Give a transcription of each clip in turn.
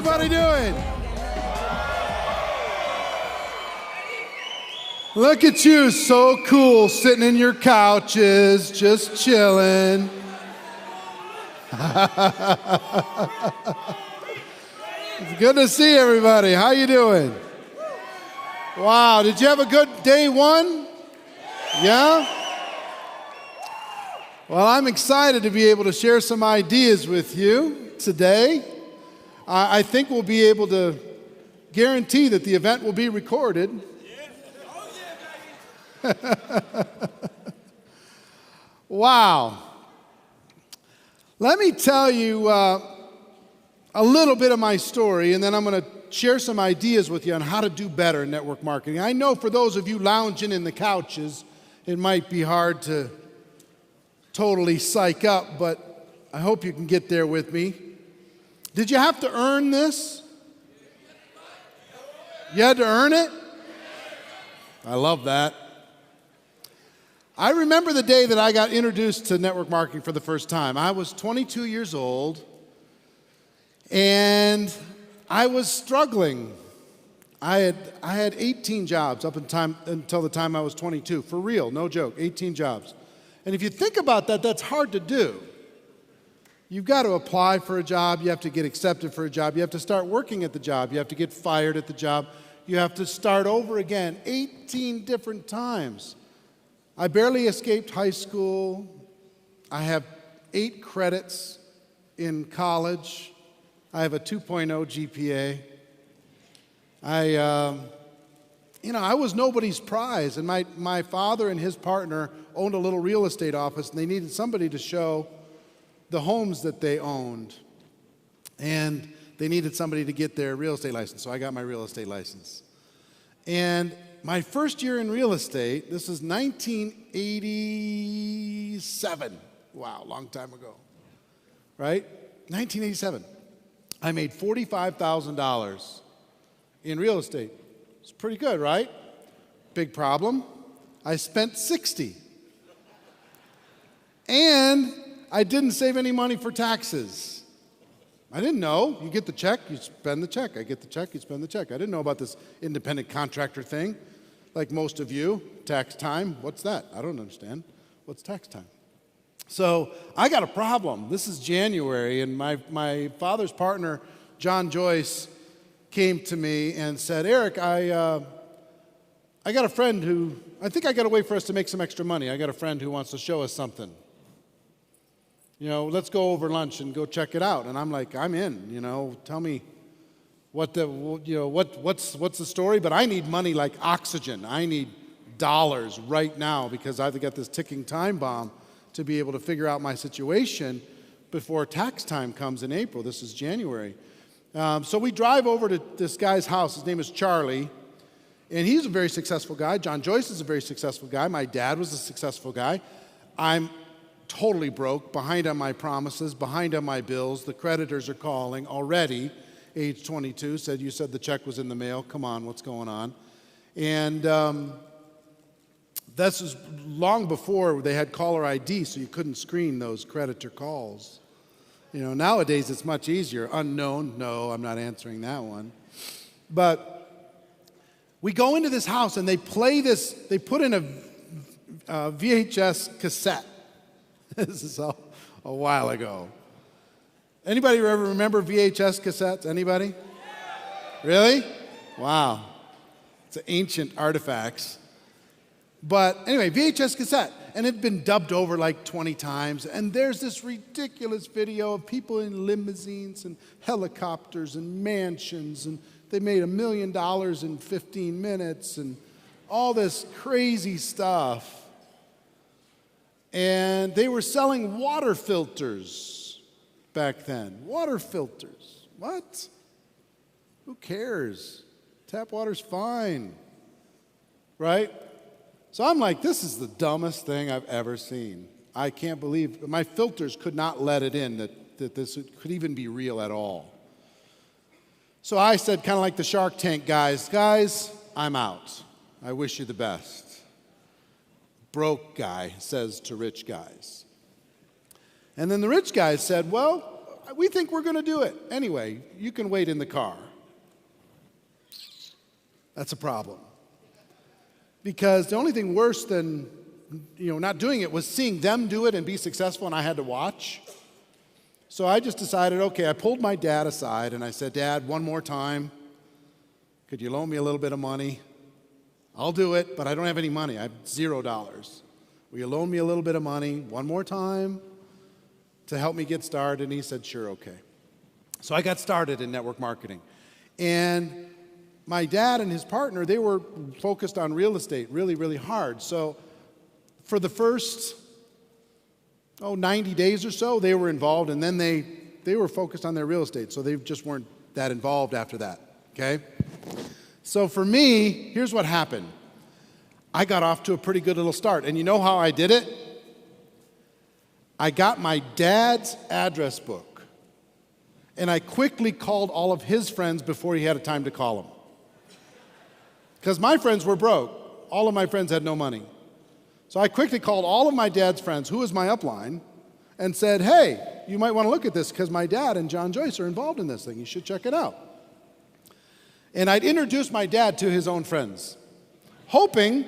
everybody doing? Look at you, so cool, sitting in your couches, just chilling. It's good to see everybody. How you doing? Wow, did you have a good day one? Yeah? Well, I'm excited to be able to share some ideas with you today. I think we'll be able to guarantee that the event will be recorded. Wow. Let me tell you a little bit of my story, and then I'm going to share some ideas with you on how to do better in network marketing. I know for those of you lounging in the couches, it might be hard to totally psych up, but I hope you can get there with me. Did you have to earn this? You had to earn it? I love that. I remember the day that I got introduced to network marketing for the first time. I was 22 years old, and I was struggling. I had 18 jobs up until the time I was 22. For real, no joke, 18 jobs. And if you think about that, that's hard to do. You've got to apply for a job. You have to get accepted for a job. You have to start working at the job. You have to get fired at the job. You have to start over again 18 different times. I barely escaped high school. I have 8 credits in college. I have a 2.0 GPA. I was nobody's prize, and my father and his partner owned a little real estate office, and they needed somebody to show the homes that they owned, and they needed somebody to get their real estate license, so I got my real estate license. And my first year in real estate, this is 1987. Wow, long time ago, right? 1987. I made $45,000 in real estate. It's pretty good, right? Big problem. I spent $60,000. And I didn't save any money for taxes. I didn't know. You get the check, you spend the check. I get the check, you spend the check. I didn't know about this independent contractor thing. Like most of you, tax time, what's that? I don't understand. What's tax time? So I got a problem. This is January, and my father's partner, John Joyce, came to me and said, Eric, I got a friend who, I think I got a way for us to make some extra money. I got a friend who wants to show us something. Let's go over lunch and go check it out. And I'm like, I'm in, tell me what's the story? But I need money like oxygen. I need dollars right now because I've got this ticking time bomb to be able to figure out my situation before tax time comes in April. This is January. So we drive over to this guy's house. His name is Charlie, and he's a very successful guy. John Joyce is a very successful guy. My dad was a successful guy. I'm totally broke, behind on my promises, behind on my bills. The creditors are calling already, age 22, you said the check was in the mail. Come on, what's going on? And this was long before they had caller ID, so you couldn't screen those creditor calls. Nowadays it's much easier. Unknown, no, I'm not answering that one. But we go into this house and they play this, they put in a VHS cassette. This is a while ago. Anybody ever remember VHS cassettes? Anybody? Really? Wow. It's ancient artifacts. But anyway, VHS cassette. And it had been dubbed over like 20 times. And there's this ridiculous video of people in limousines and helicopters and mansions. And they made $1 million in 15 minutes and all this crazy stuff. And they were selling water filters back then. Water filters. What? Who cares? Tap water's fine. Right? So I'm like, this is the dumbest thing I've ever seen. I can't believe, my filters could not let it in that this could even be real at all. So I said, kind of like the Shark Tank guys, I'm out. I wish you the best. Broke guy says to rich guys. And then the rich guy said, well, we think we're going to do it. Anyway, you can wait in the car. That's a problem. Because the only thing worse than, not doing it was seeing them do it and be successful, and I had to watch. So I just decided, okay, I pulled my dad aside and I said, Dad, one more time, could you loan me a little bit of money? I'll do it, but I don't have any money. I have $0. Will you loan me a little bit of money one more time to help me get started? And he said, sure, okay. So I got started in network marketing. And my dad and his partner, they were focused on real estate really, really hard. So for the first 90 days or so, they were involved, and then they were focused on their real estate, so they just weren't that involved after that, okay? So for me, here's what happened. I got off to a pretty good little start, and you know how I did it? I got my dad's address book, and I quickly called all of his friends before he had a time to call them. Because my friends were broke. All of my friends had no money. So I quickly called all of my dad's friends, who was my upline, and said, hey, you might want to look at this because my dad and John Joyce are involved in this thing. You should check it out. And I'd introduce my dad to his own friends, hoping,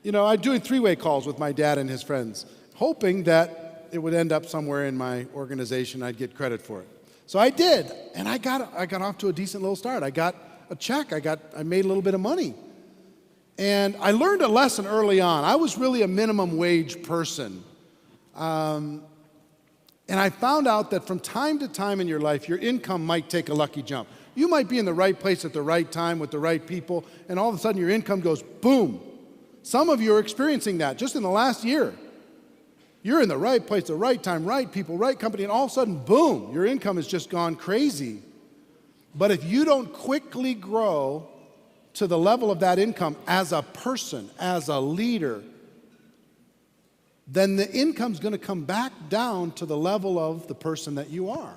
I'd do 3-way calls with my dad and his friends, hoping that it would end up somewhere in my organization. I'd get credit for it. So I did, and I got off to a decent little start. I got a check. I made a little bit of money. And I learned a lesson early on. I was really a minimum wage person. And I found out that from time to time in your life, your income might take a lucky jump. You might be in the right place at the right time with the right people, and all of a sudden your income goes boom. Some of you are experiencing that just in the last year. You're in the right place, the right time, right people, right company, and all of a sudden, boom, your income has just gone crazy. But if you don't quickly grow to the level of that income as a person, as a leader, then the income's going to come back down to the level of the person that you are.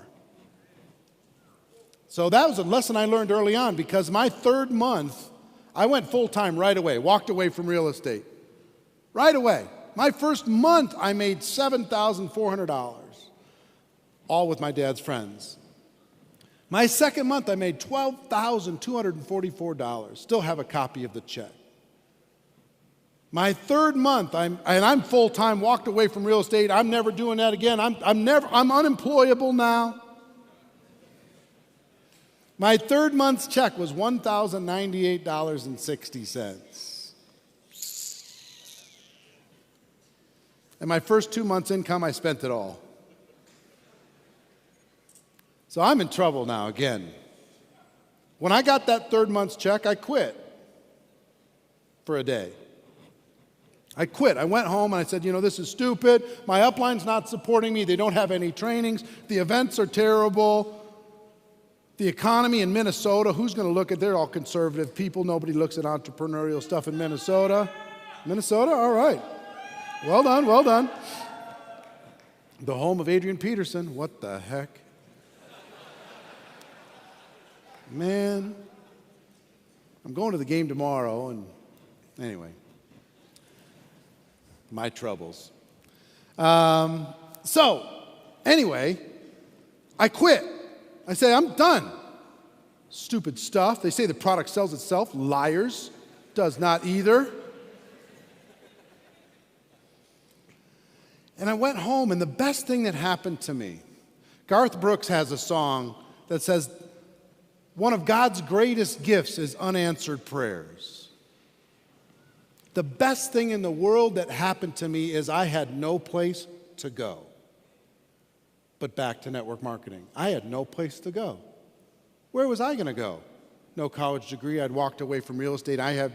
So that was a lesson I learned early on, because my 3rd month, I went full-time right away, walked away from real estate. Right away. My first month, I made $7,400, all with my dad's friends. My 2nd month, I made $12,244. Still have a copy of the check. My 3rd month, I'm full-time, walked away from real estate. I'm never doing that again. I'm unemployable now. My 3rd month's check was $1,098.60. And my first 2 months' income, I spent it all. So I'm in trouble now again. When I got that 3rd month's check, I quit for a day. I quit. I went home and I said, this is stupid. My upline's not supporting me. They don't have any trainings. The events are terrible. The economy in Minnesota, who's going to look at, they're all conservative people. Nobody looks at entrepreneurial stuff in Minnesota. Minnesota? All right. Well done, well done. The home of Adrian Peterson. What the heck? Man, I'm going to the game tomorrow, and anyway, my troubles. Anyway, I quit. I say, I'm done. Stupid stuff. They say the product sells itself. Liars. Does not either. And I went home, and the best thing that happened to me, Garth Brooks has a song that says, one of God's greatest gifts is unanswered prayers. The best thing in the world that happened to me is I had no place to go but back to network marketing. I had no place to go. Where was I going to go? No college degree. I'd walked away from real estate. I had,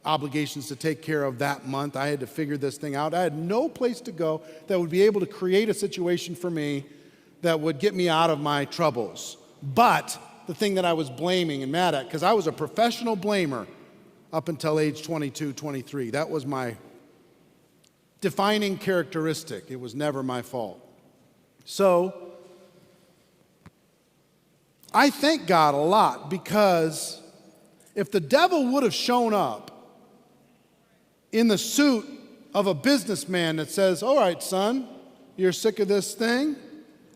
obligations to take care of that month. I had to figure this thing out. I had no place to go that would be able to create a situation for me that would get me out of my troubles. But the thing that I was blaming and mad at, because I was a professional blamer up until age 22, 23. That was my defining characteristic. It was never my fault. So I thank God a lot, because if the devil would have shown up in the suit of a businessman that says, all right, son, you're sick of this thing?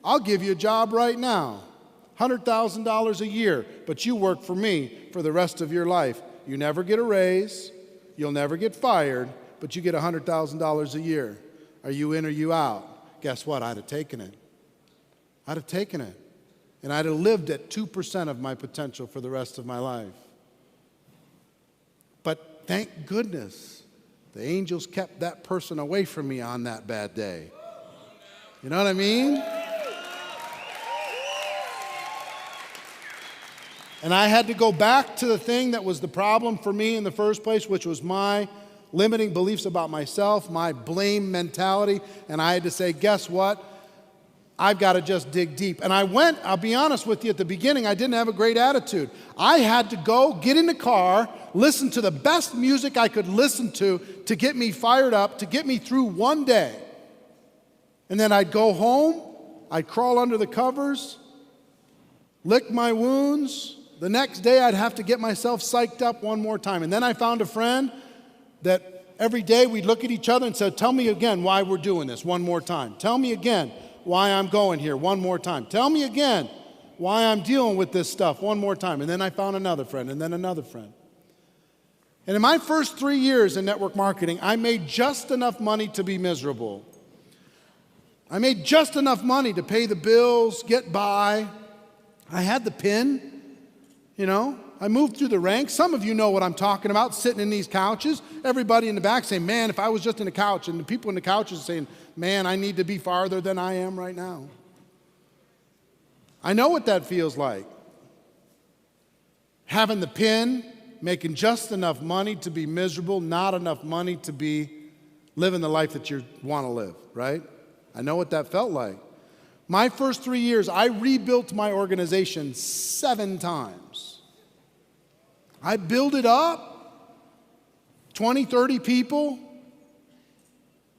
I'll give you a job right now, $100,000 a year, but you work for me for the rest of your life. You never get a raise, you'll never get fired, but you get $100,000 a year. Are you in or you out? Guess what? I'd have taken it. I'd have taken it. And I'd have lived at 2% of my potential for the rest of my life. But thank goodness the angels kept that person away from me on that bad day. You know what I mean? And I had to go back to the thing that was the problem for me in the first place, which was my limiting beliefs about myself, my blame mentality, and I had to say, guess what? I've got to just dig deep. And I went, I'll be honest with you, at the beginning, I didn't have a great attitude. I had to go, get in the car, listen to the best music I could listen to get me fired up, to get me through one day. And then I'd go home, I'd crawl under the covers, lick my wounds. The next day, I'd have to get myself psyched up one more time. And then I found a friend that every day we'd look at each other and said, tell me again why we're doing this one more time. Tell me again why I'm going here one more time. Tell me again why I'm dealing with this stuff one more time. And then I found another friend, and then another friend. And in my first 3 years in network marketing, I made just enough money to be miserable. I made just enough money to pay the bills, get by. I had the pin, you know. I moved through the ranks. Some of you know what I'm talking about, sitting in these couches. Everybody in the back saying, man, if I was just in a couch. And the people in the couches saying, man, I need to be farther than I am right now. I know what that feels like. Having the pin, making just enough money to be miserable, not enough money to be living the life that you want to live, right? I know what that felt like. My first 3 years, I rebuilt my organization 7 times. I built it up, 20, 30 people.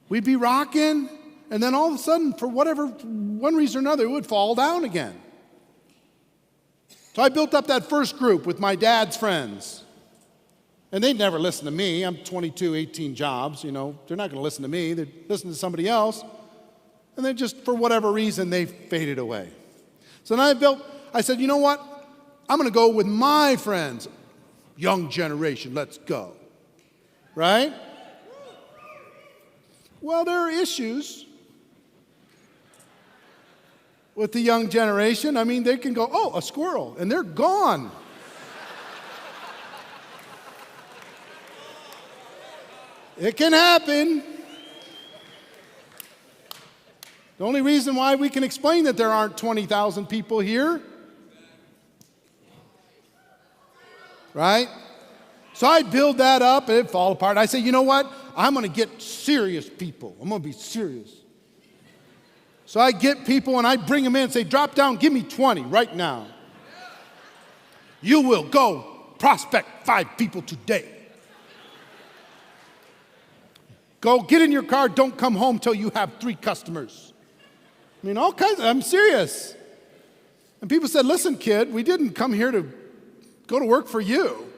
We'd be rocking, and then all of a sudden, for whatever, one reason or another, it would fall down again. So I built up that first group with my dad's friends. And they'd never listen to me. I'm 22, 18 jobs, you know. They're not going to listen to me. They'd listen to somebody else. And then just for whatever reason, they faded away. So then I said, you know what? I'm going to go with my friends. Young generation, let's go. Right? Well, there are issues with the young generation. I mean, they can go, oh, a squirrel, and they're gone. It can happen. The only reason why we can explain that there aren't 20,000 people here, right? So I build that up and it fall apart. I say, you know what? I'm going to get serious people. I'm going to be serious. So I get people and I bring them in and say, drop down, give me 20 right now. You will go prospect 5 people today. Go get in your car, don't come home till you have 3 customers. I mean, all kinds of, I'm serious. And people said, listen, kid, we didn't come here to go to work for you.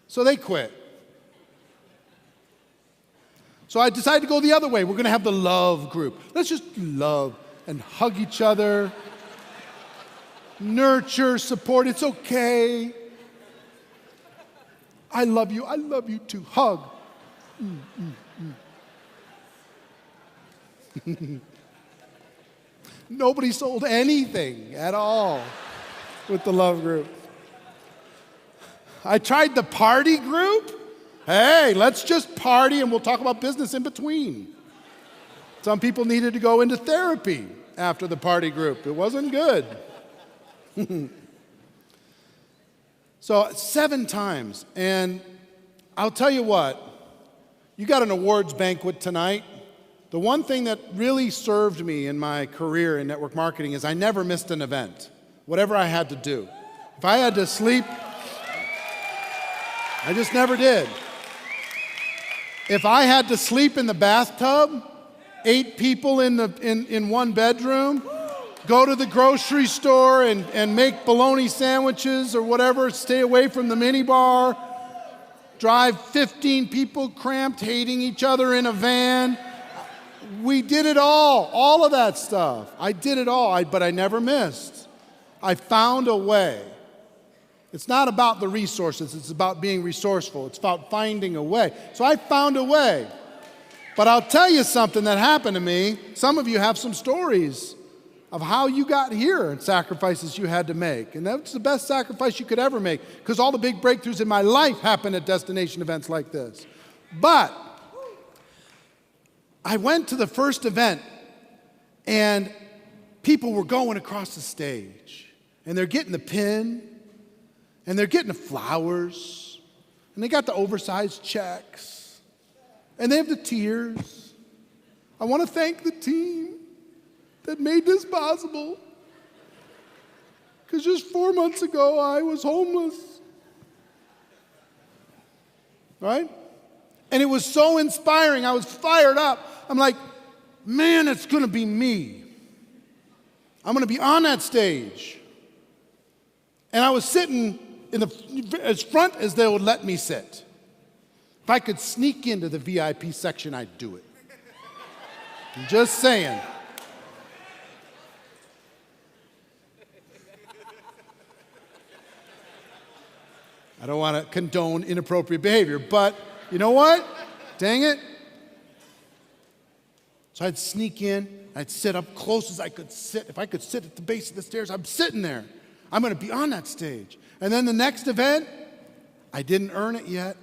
So they quit. So I decided to go the other way. We're going to have the love group. Let's just love and hug each other. Nurture, support, it's okay. I love you too. Hug. Nobody sold anything at all with the love group. I tried the party group. Hey, let's just party and we'll talk about business in between. Some people needed to go into therapy after the party group. It wasn't good. So 7 times. And I'll tell you what, you got an awards banquet tonight. The one thing that really served me in my career in network marketing is I never missed an event, whatever I had to do. If I had to sleep, I just never did. If I had to sleep in the bathtub, 8 people in one bedroom, go to the grocery store and make bologna sandwiches or whatever, stay away from the minibar, drive 15 people cramped, hating each other in a van, We did it all of that stuff. I did it all, but I never missed. I found a way. It's not about the resources, it's about being resourceful. It's about finding a way. So I found a way. But I'll tell you something that happened to me. Some of you have some stories of how you got here and sacrifices you had to make. And that's the best sacrifice you could ever make, because all the big breakthroughs in my life happen at destination events like this. But I went to the first event, and people were going across the stage, and they're getting the pin, and they're getting the flowers, and they got the oversized checks, and they have the tears. I want to thank the team that made this possible, because just 4 months ago, I was homeless. Right? And it was so inspiring. I was fired up. I'm like, man, it's going to be me. I'm going to be on that stage. And I was sitting in as front as they would let me sit. If I could sneak into the VIP section, I'd do it. I'm just saying. I don't want to condone inappropriate behavior, but you know what? Dang it. So I'd sneak in, I'd sit up close as I could sit. If I could sit at the base of the stairs, I'm sitting there. I'm going to be on that stage. And then the next event, I didn't earn it yet.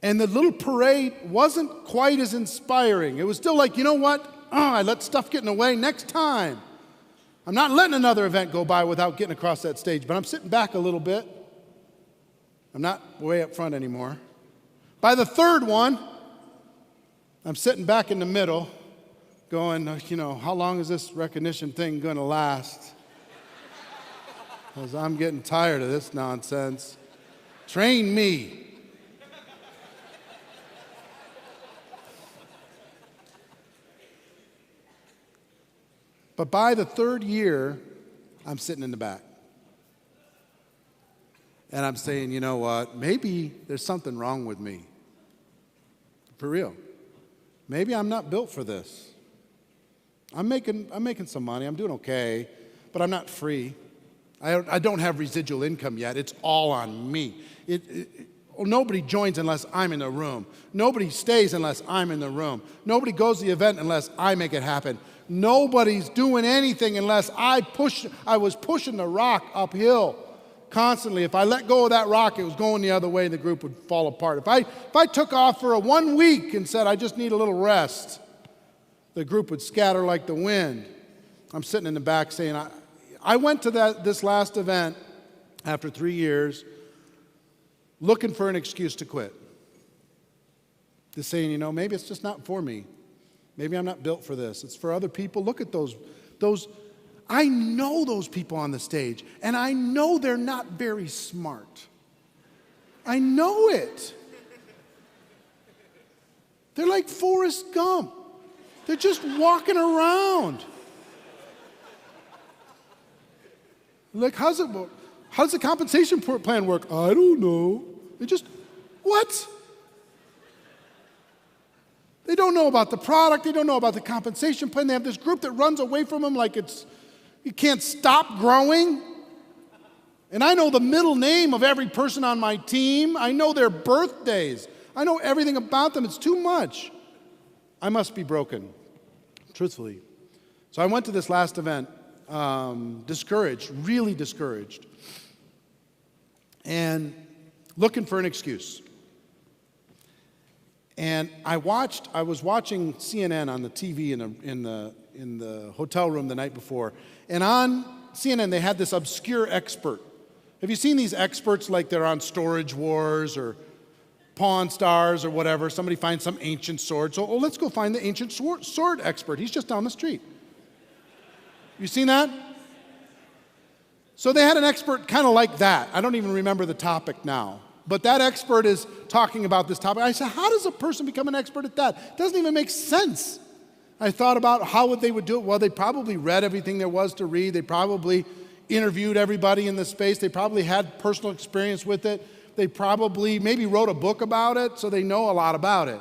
And the little parade wasn't quite as inspiring. It was still like, you know what? I let stuff get in the way. Next time, I'm not letting another event go by without getting across that stage, but I'm sitting back a little bit. I'm not way up front anymore. By the third one, I'm sitting back in the middle going, you know, how long is this recognition thing going to last? Because I'm getting tired of this nonsense. Train me. But by the third year, I'm sitting in the back. And I'm saying, you know what, maybe there's something wrong with me. For real. Maybe I'm not built for this. I'm making some money, I'm doing okay, but I'm not free. I don't have residual income yet. It's all on me. Nobody joins unless I'm in the room. Nobody stays unless I'm in the room. Nobody goes to the event unless I make it happen. Nobody's doing anything unless I was pushing the rock uphill constantly. If I let go of that rock, it was going the other way and the group would fall apart. If I took off for 1 week and said, I just need a little rest, the group would scatter like the wind. I'm sitting in the back saying, I went to this last event after 3 years looking for an excuse to quit. Just saying, you know, maybe it's just not for me. Maybe I'm not built for this. It's for other people. Look at those. I know those people on the stage, and I know they're not very smart. I know it. They're like Forrest Gump. They're just walking around. Like, how's the compensation plan work? I don't know. What? They don't know about the product. They don't know about the compensation plan. They have this group that runs away from them like you can't stop growing. And I know the middle name of every person on my team. I know their birthdays. I know everything about them. It's too much. I must be broken, truthfully. So I went to this last event, discouraged, really discouraged, and looking for an excuse. And I was watching CNN on the TV in the hotel room the night before. And on CNN, they had this obscure expert. Have you seen these experts like they're on Storage Wars or Pawn Stars or whatever? Somebody finds some ancient sword. So let's go find the ancient sword expert. He's just down the street. You seen that? So they had an expert kind of like that. I don't even remember the topic now. But that expert is talking about this topic. I said, how does a person become an expert at that? It doesn't even make sense. I thought about how they would do it. Well, they probably read everything there was to read. They probably interviewed everybody in the space. They probably had personal experience with it. They probably maybe wrote a book about it, so they know a lot about it.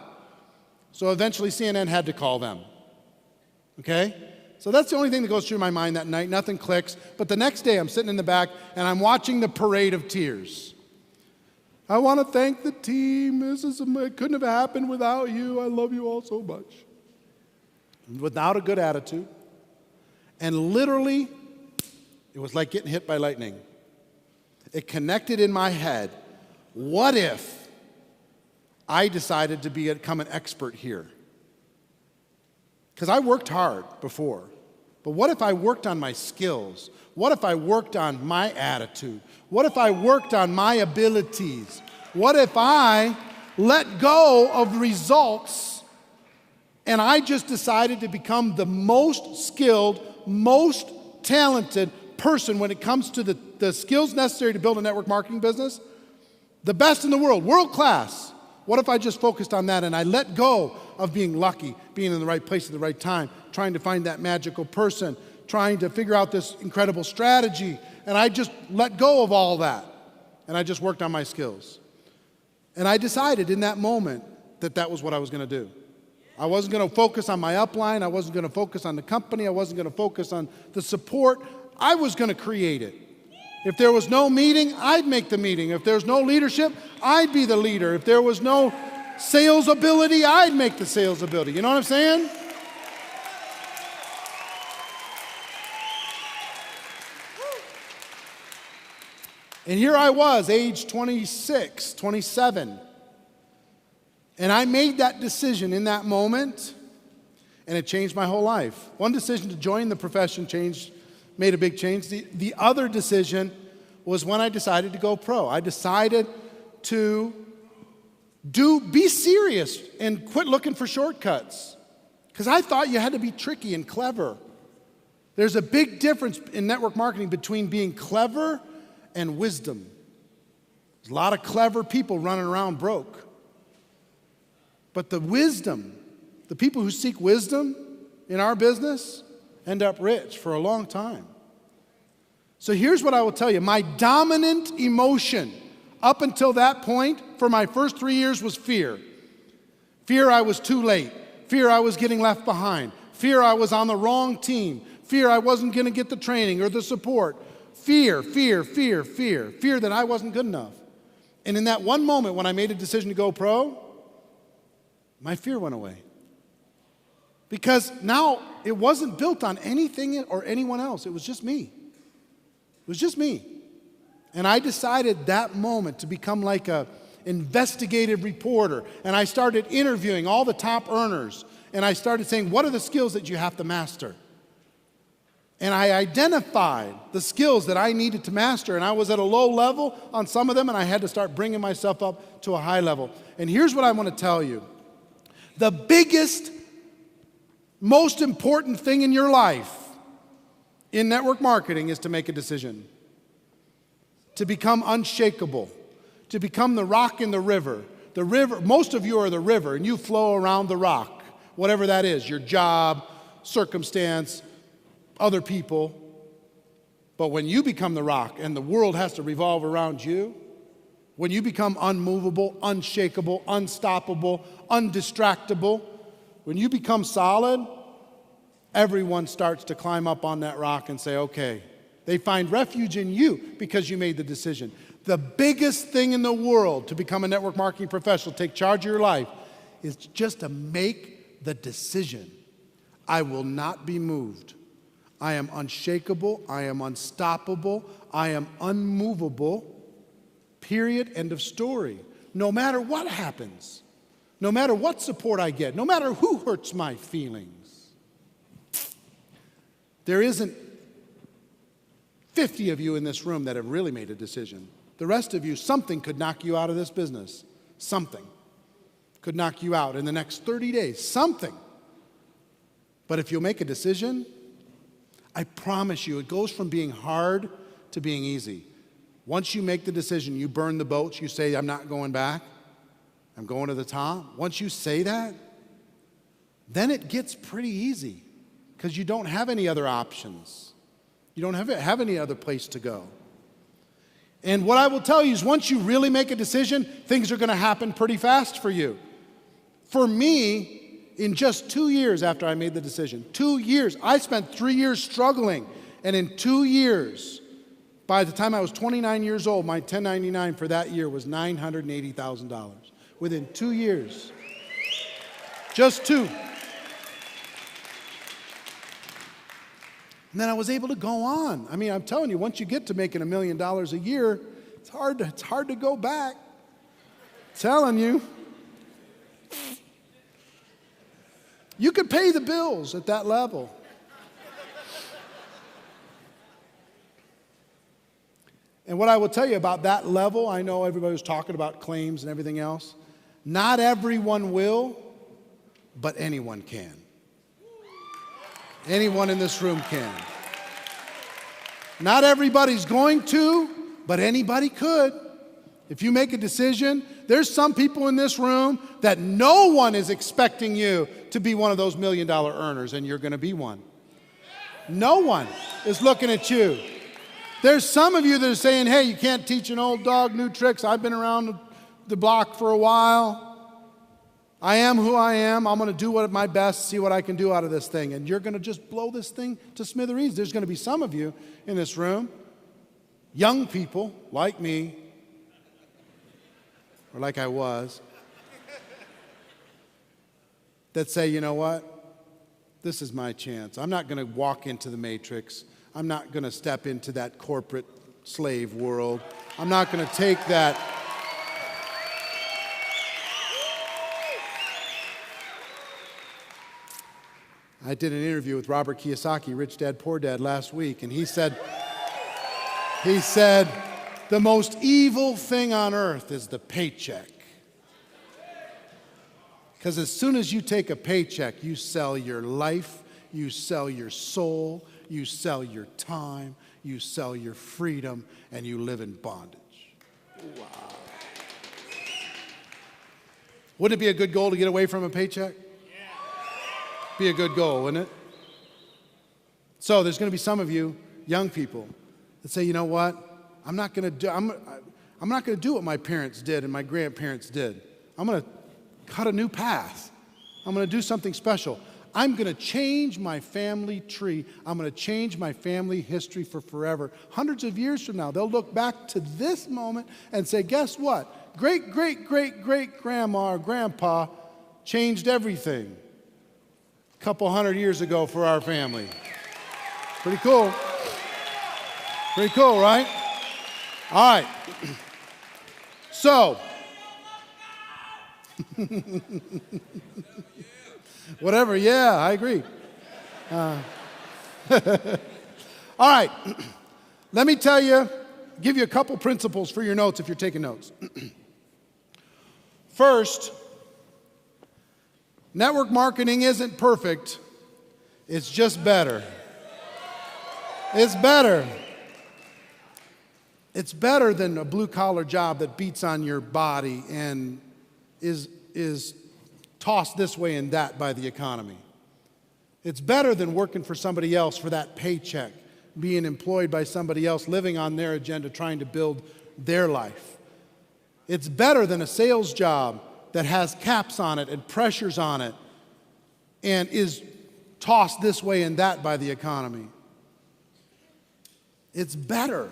So eventually CNN had to call them. Okay? So that's the only thing that goes through my mind that night. Nothing clicks. But the next day I'm sitting in the back and I'm watching the parade of tears. I want to thank the team. It couldn't have happened without you. I love you all so much. Without a good attitude. And literally, it was like getting hit by lightning. It connected in my head. What if I decided to become an expert here? Because I worked hard before. But what if I worked on my skills? What if I worked on my attitude? What if I worked on my abilities? What if I let go of results and I just decided to become the most skilled, most talented person when it comes to the skills necessary to build a network marketing business? The best in the world, world class. What if I just focused on that and I let go of being lucky, being in the right place at the right time, trying to find that magical person, trying to figure out this incredible strategy, and I just let go of all that, and I just worked on my skills. And I decided in that moment that that was what I was going to do. I wasn't going to focus on my upline. I wasn't going to focus on the company. I wasn't going to focus on the support. I was going to create it. If there was no meeting, I'd make the meeting. If there's no leadership, I'd be the leader. If there was no sales ability, I'd make the sales ability. You know what I'm saying? And here I was, age 26, 27. And I made that decision in that moment, and it changed my whole life. One decision to join the profession made a big change. The other decision was when I decided to go pro. I decided to be serious and quit looking for shortcuts. Because I thought you had to be tricky and clever. There's a big difference in network marketing between being clever and wisdom. There's a lot of clever people running around broke. But the wisdom, the people who seek wisdom in our business end up rich for a long time. So here's what I will tell you. My dominant emotion up until that point for my first 3 years was fear. Fear I was too late. Fear I was getting left behind. Fear I was on the wrong team. Fear I wasn't going to get the training or the support. Fear that I wasn't good enough. And in that one moment when I made a decision to go pro, my fear went away. Because now it wasn't built on anything or anyone else. It was just me. It was just me. And I decided that moment to become like an investigative reporter. And I started interviewing all the top earners. And I started saying, what are the skills that you have to master? And I identified the skills that I needed to master. And I was at a low level on some of them, and I had to start bringing myself up to a high level. And here's what I want to tell you. The biggest, most important thing in your life in network marketing is to make a decision. To become unshakable. To become the rock in the river. The river, most of you are the river, and you flow around the rock. Whatever that is, your job, circumstance, other people. But when you become the rock and the world has to revolve around you, when you become unmovable, unshakable, unstoppable, undistractable, when you become solid, everyone starts to climb up on that rock and say, okay, they find refuge in you because you made the decision. The biggest thing in the world to become a network marketing professional, take charge of your life, is just to make the decision. I will not be moved. I am unshakable. I am unstoppable. I am unmovable. Period. End of story. No matter what happens, no matter what support I get, no matter who hurts my feelings, there isn't 50 of you in this room that have really made a decision. The rest of you, something could knock you out of this business. Something could knock you out in the next 30 days. Something. But if you'll make a decision, I promise you, it goes from being hard to being easy. Once you make the decision, you burn the boats, you say, I'm not going back, I'm going to the top. Once you say that, then it gets pretty easy because you don't have any other options. You don't have any other place to go. And what I will tell you is once you really make a decision, things are going to happen pretty fast for you. For me, in just 2 years after I made the decision. 2 years. I spent 3 years struggling. And in 2 years, by the time I was 29 years old, my 1099 for that year was $980,000. Within 2 years. Just 2. And then I was able to go on. I mean, I'm telling you, once you get to making $1 million a year, it's hard to go back. I'm telling you. You could pay the bills at that level. And what I will tell you about that level, I know everybody was talking about claims and everything else. Not everyone will, but anyone can. Anyone in this room can. Not everybody's going to, but anybody could. If you make a decision, there's some people in this room that no one is expecting you to be one of those $1 million earners, and you're going to be one. No one is looking at you. There's some of you that are saying, hey, you can't teach an old dog new tricks. I've been around the block for a while. I am who I am. I'm going to do my best, see what I can do out of this thing. And you're going to just blow this thing to smithereens. There's going to be some of you in this room, young people like me, or like I was, that say, you know what? This is my chance. I'm not going to walk into the matrix. I'm not going to step into that corporate slave world. I'm not going to take that. I did an interview with Robert Kiyosaki, Rich Dad, Poor Dad, last week, and he said, the most evil thing on earth is the paycheck. Because as soon as you take a paycheck, you sell your life, you sell your soul, you sell your time, you sell your freedom, and you live in bondage. Wow. Wouldn't it be a good goal to get away from a paycheck? Be a good goal, wouldn't it? So there's going to be some of you, young people, that say, you know what? I'm not going to do what my parents did and my grandparents did. I'm going to cut a new path. I'm going to do something special. I'm going to change my family tree. I'm going to change my family history for forever. Hundreds of years from now, they'll look back to this moment and say, guess what? Great-great-great-great-grandma or grandpa changed everything a couple hundred years ago for our family. Pretty cool. Pretty cool, right? All right. So, whatever, yeah, I agree. All right, let me tell you, give you a couple principles for your notes if you're taking notes. First, network marketing isn't perfect, it's just better. It's better. It's better than a blue-collar job that beats on your body and is tossed this way and that by the economy. It's better than working for somebody else for that paycheck, being employed by somebody else, living on their agenda, trying to build their life. It's better than a sales job that has caps on it and pressures on it and is tossed this way and that by the economy. It's better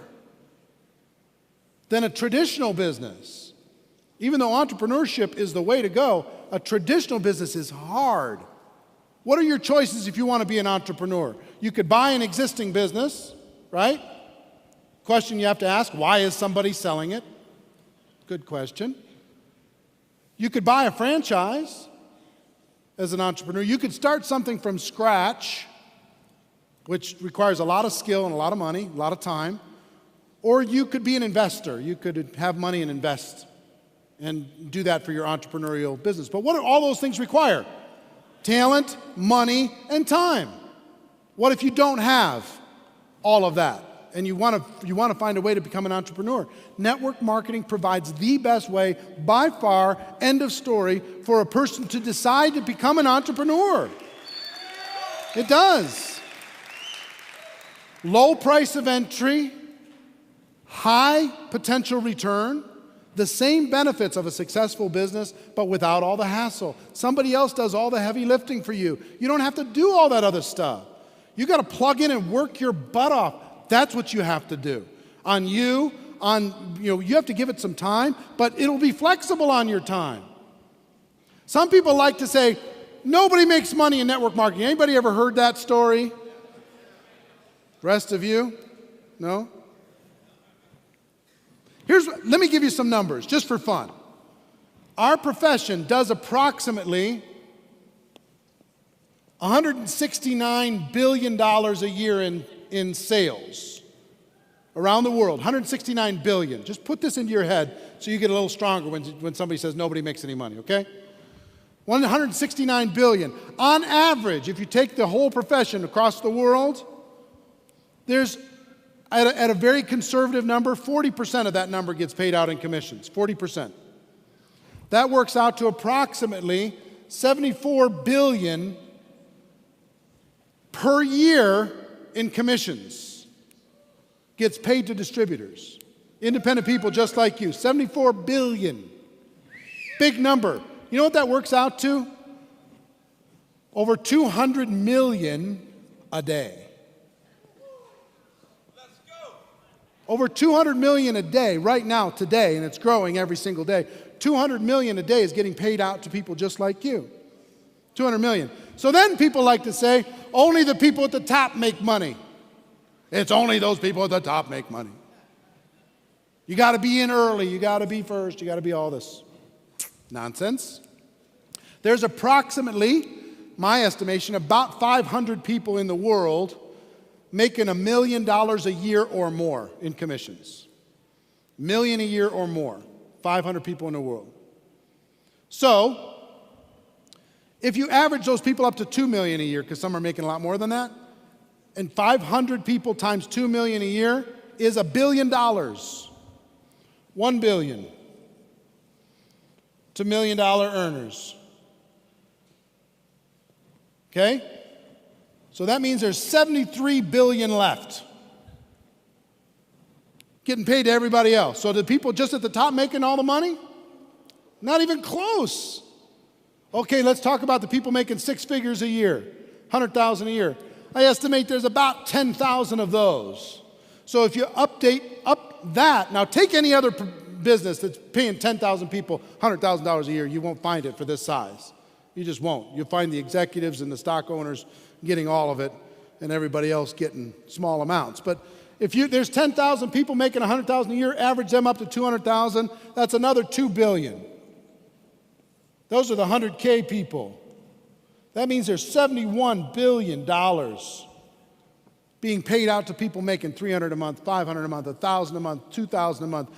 than a traditional business. Even though entrepreneurship is the way to go, a traditional business is hard. What are your choices if you want to be an entrepreneur? You could buy an existing business, right? Question you have to ask, why is somebody selling it? Good question. You could buy a franchise as an entrepreneur. You could start something from scratch, which requires a lot of skill and a lot of money, a lot of time. Or you could be an investor. You could have money and invest and do that for your entrepreneurial business. But what do all those things require? Talent, money, and time. What if you don't have all of that and you want to find a way to become an entrepreneur? Network marketing provides the best way, by far, end of story, for a person to decide to become an entrepreneur. It does. Low price of entry, high potential return, The same benefits of a successful business, but without all the hassle. Somebody else does all the heavy lifting for you. You don't have to do all that other stuff. You got to plug in and work your butt off. That's what you have to do. You have to give it some time, but it'll be flexible on your time. Some people like to say, nobody makes money in network marketing. Anybody ever heard that story? Rest of you? No? Let me give you some numbers, just for fun. Our profession does approximately $169 billion a year in sales around the world. $169 billion. Just put this into your head so you get a little stronger when somebody says nobody makes any money, okay? $169 billion. On average, if you take the whole profession across the world, there's at a very conservative number, 40% of that number gets paid out in commissions, 40%. That works out to approximately $74 billion per year in commissions. Gets paid to distributors, independent people just like you, $74 billion. Big number. You know what that works out to? Over 200 million a day. Over 200 million a day right now, today, and it's growing every single day. 200 million a day is getting paid out to people just like you. 200 million. So then people like to say, only the people at the top make money. It's only those people at the top make money. You got to be in early, you got to be first, you got to be all this. Nonsense. There's approximately, my estimation, about 500 people in the world making $1 million a year or more in commissions. $1 million a year or more. 500 people in the world. So, if you average those people up to $2 million a year, because some are making a lot more than that, and 500 people times $2 million a year is $1 billion. $1 billion to $1 million earners. Okay? So that means there's $73 billion left. Getting paid to everybody else. So the people just at the top making all the money? Not even close. Okay, let's talk about the people making 6 figures a year, 100,000 a year. I estimate there's about 10,000 of those. So if you up that, now take any other business that's paying 10,000 people $100,000 a year, you won't find it for this size. You just won't. You'll find the executives and the stock owners getting all of it and everybody else getting small amounts. But if there's 10,000 people making 100,000 a year, average them up to 200,000, that's another $2 billion. Those are the 100K people. That means there's $71 billion being paid out to people making $300 a month, $500 a month, $1,000 a month, $2,000 a month,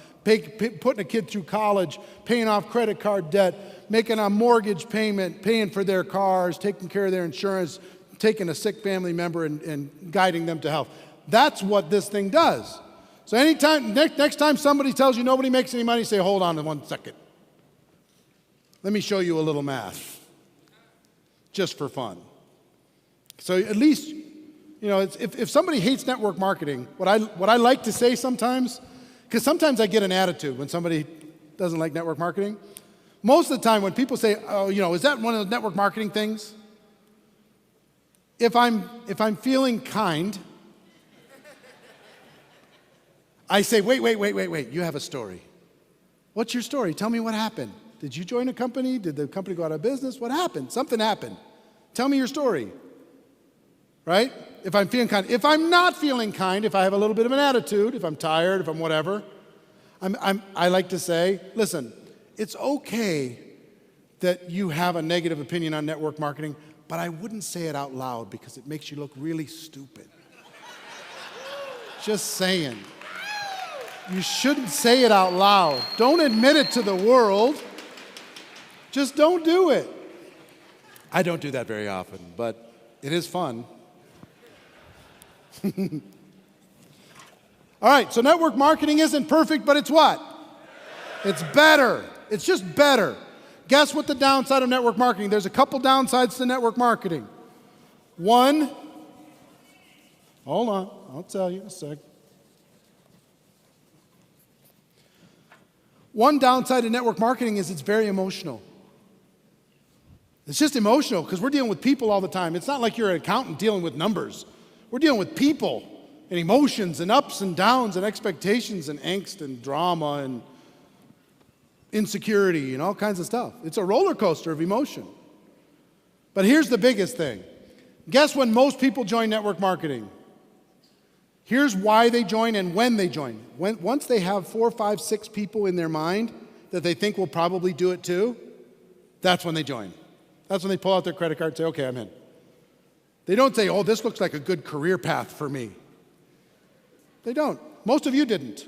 putting a kid through college, paying off credit card debt, making a mortgage payment, paying for their cars, taking care of their insurance, taking a sick family member and guiding them to health. That's what this thing does. So anytime, next time somebody tells you nobody makes any money, say, hold on 1 second. Let me show you a little math, just for fun. So at least, if somebody hates network marketing, what I like to say sometimes, because sometimes I get an attitude when somebody doesn't like network marketing. Most of the time when people say, oh, is that one of those network marketing things? If I'm feeling kind, I say, wait, you have a story. What's your story? Tell me what happened. Did you join a company? Did the company go out of business? What happened? Something happened. Tell me your story. Right? If I'm feeling kind. If I'm not feeling kind, if I have a little bit of an attitude, if I'm tired, if I'm whatever, I like to say, listen, it's okay that you have a negative opinion on network marketing, but I wouldn't say it out loud because it makes you look really stupid. Just saying. You shouldn't say it out loud. Don't admit it to the world. Just don't do it. I don't do that very often, but it is fun. All right, so network marketing isn't perfect, but it's what? It's better. It's just better. Guess what the downside of network marketing? There's a couple downsides to network marketing. One, hold on, I'll tell you in a sec. One downside of network marketing is it's very emotional. It's just emotional because we're dealing with people all the time. It's not like you're an accountant dealing with numbers. We're dealing with people and emotions and ups and downs and expectations and angst and drama and insecurity and all kinds of stuff. It's a roller coaster of emotion. But here's the biggest thing. Guess when most people join network marketing? Here's why they join and when they join. Once they have 4, 5, 6 people in their mind that they think will probably do it too, that's when they join. That's when they pull out their credit card and say, okay, I'm in. They don't say, oh, this looks like a good career path for me. They don't. Most of you didn't.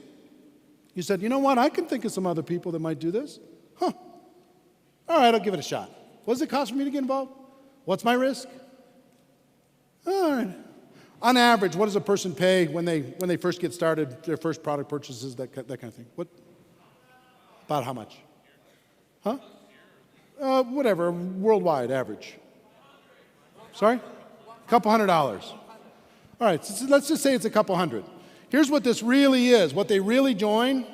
You said, you know what, I can think of some other people that might do this. Huh. All right, I'll give it a shot. What does it cost for me to get involved? What's my risk? All right. On average, what does a person pay when they first get started, their first product purchases, that kind of thing? What? About how much? Huh? Whatever, worldwide average. Sorry? A couple $100. All right, so let's just say it's a couple $100. Here's what this really is. What they really join